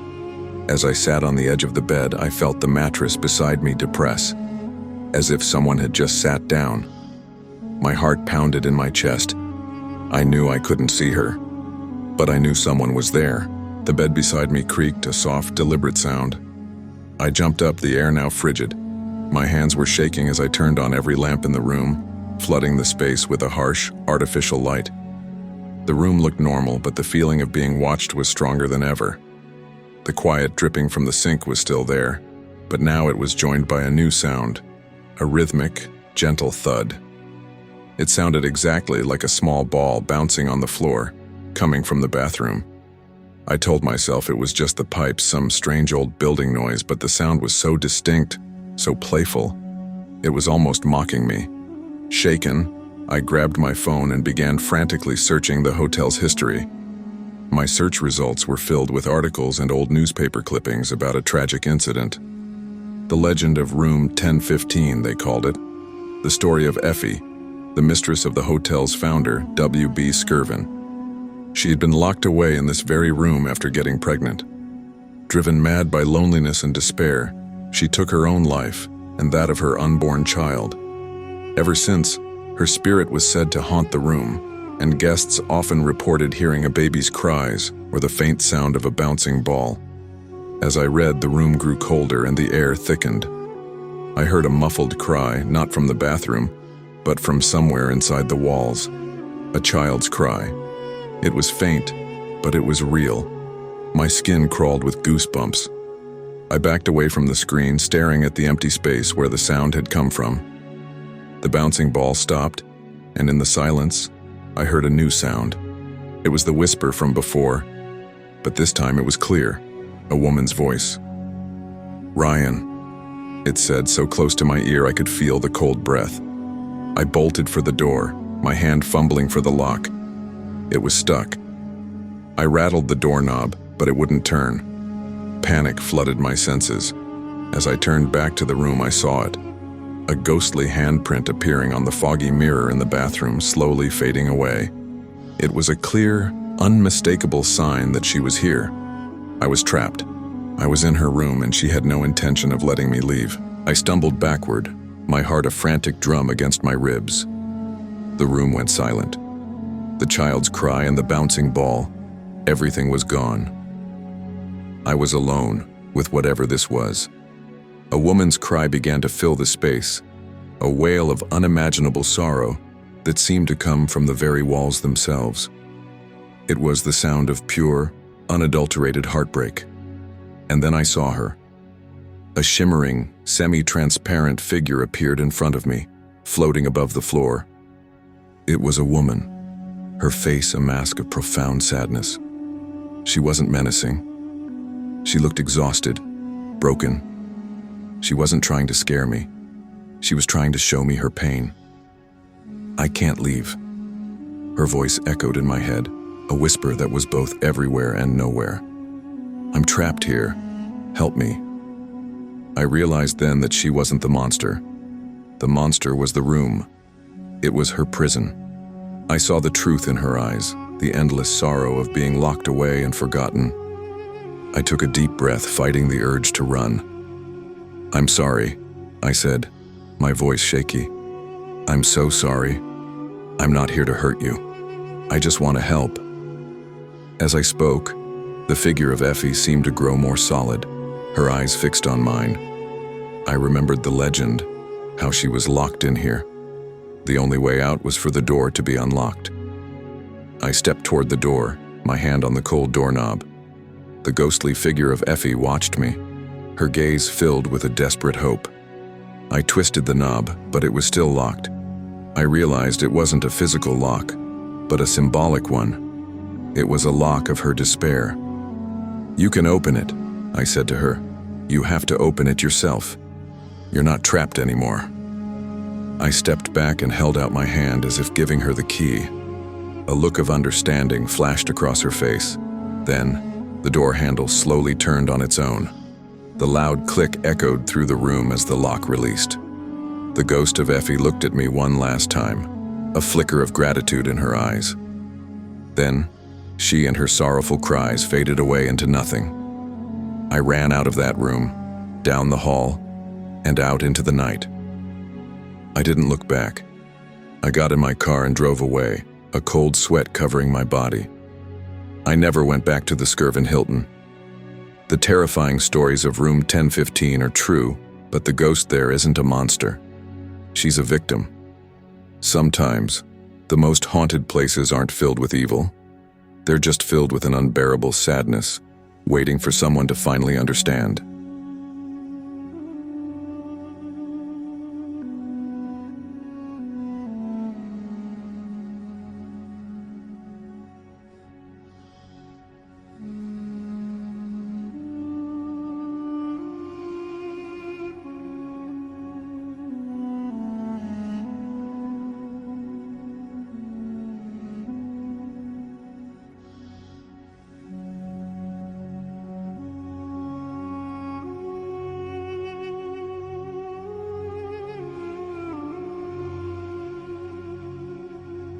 As I sat on the edge of the bed, I felt the mattress beside me depress, as if someone had just sat down. My heart pounded in my chest. I knew I couldn't see her, but I knew someone was there. The bed beside me creaked, a soft, deliberate sound. I jumped up, the air now frigid. My hands were shaking as I turned on every lamp in the room, flooding the space with a harsh, artificial light. The room looked normal, but the feeling of being watched was stronger than ever. The quiet dripping from the sink was still there, but now it was joined by a new sound, a rhythmic, gentle thud. It sounded exactly like a small ball bouncing on the floor, coming from the bathroom. I told myself it was just the pipes, some strange old building noise, but the sound was so distinct, so playful. It was almost mocking me. Shaken, I grabbed my phone and began frantically searching the hotel's history. My search results were filled with articles and old newspaper clippings about a tragic incident. The legend of Room 1015, they called it. The story of Effie, the mistress of the hotel's founder, W.B. Skirvin. She had been locked away in this very room after getting pregnant. Driven mad by loneliness and despair, she took her own life and that of her unborn child. Ever since, her spirit was said to haunt the room, and guests often reported hearing a baby's cries or the faint sound of a bouncing ball. As I read, the room grew colder and the air thickened. I heard a muffled cry, not from the bathroom, but from somewhere inside the walls. A child's cry. It was faint, but it was real. My skin crawled with goosebumps. I backed away from the screen, staring at the empty space where the sound had come from. The bouncing ball stopped, and in the silence, I heard a new sound. It was the whisper from before, but this time it was clear, a woman's voice. "Ryan," it said, so close to my ear I could feel the cold breath. I bolted for the door, my hand fumbling for the lock. It was stuck. I rattled the doorknob, but it wouldn't turn. Panic flooded my senses. As I turned back to the room, I saw it. A ghostly handprint appearing on the foggy mirror in the bathroom, slowly fading away. It was a clear, unmistakable sign that she was here. I was trapped. I was in her room, and she had no intention of letting me leave. I stumbled backward, my heart a frantic drum against my ribs. The room went silent. The child's cry and the bouncing ball, everything was gone. I was alone with whatever this was. A woman's cry began to fill the space, a wail of unimaginable sorrow that seemed to come from the very walls themselves. It was the sound of pure, unadulterated heartbreak. And then I saw her. A shimmering, semi-transparent figure appeared in front of me, floating above the floor. It was a woman, her face a mask of profound sadness. She wasn't menacing. She looked exhausted, broken. She wasn't trying to scare me. She was trying to show me her pain. "I can't leave." Her voice echoed in my head, a whisper that was both everywhere and nowhere. "I'm trapped here. Help me." I realized then that she wasn't the monster. The monster was the room. It was her prison. I saw the truth in her eyes, the endless sorrow of being locked away and forgotten. I took a deep breath, fighting the urge to run. "I'm sorry," I said, my voice shaky. "I'm so sorry. I'm not here to hurt you. I just want to help." As I spoke, the figure of Effie seemed to grow more solid, her eyes fixed on mine. I remembered the legend, how she was locked in here. The only way out was for the door to be unlocked. I stepped toward the door, my hand on the cold doorknob. The ghostly figure of Effie watched me, her gaze filled with a desperate hope. I twisted the knob, but it was still locked. I realized it wasn't a physical lock, but a symbolic one. It was a lock of her despair. "You can open it," I said to her. "You have to open it yourself. You're not trapped anymore." I stepped back and held out my hand as if giving her the key. A look of understanding flashed across her face. Then, the door handle slowly turned on its own. The loud click echoed through the room as the lock released. The ghost of Effie looked at me one last time, a flicker of gratitude in her eyes. Then, she and her sorrowful cries faded away into nothing. I ran out of that room, down the hall, and out into the night. I didn't look back. I got in my car and drove away, a cold sweat covering my body. I never went back to the Skirvin Hilton. The terrifying stories of room 1015 are true, but the ghost there isn't a monster. She's a victim. Sometimes, the most haunted places aren't filled with evil. They're just filled with an unbearable sadness, waiting for someone to finally understand.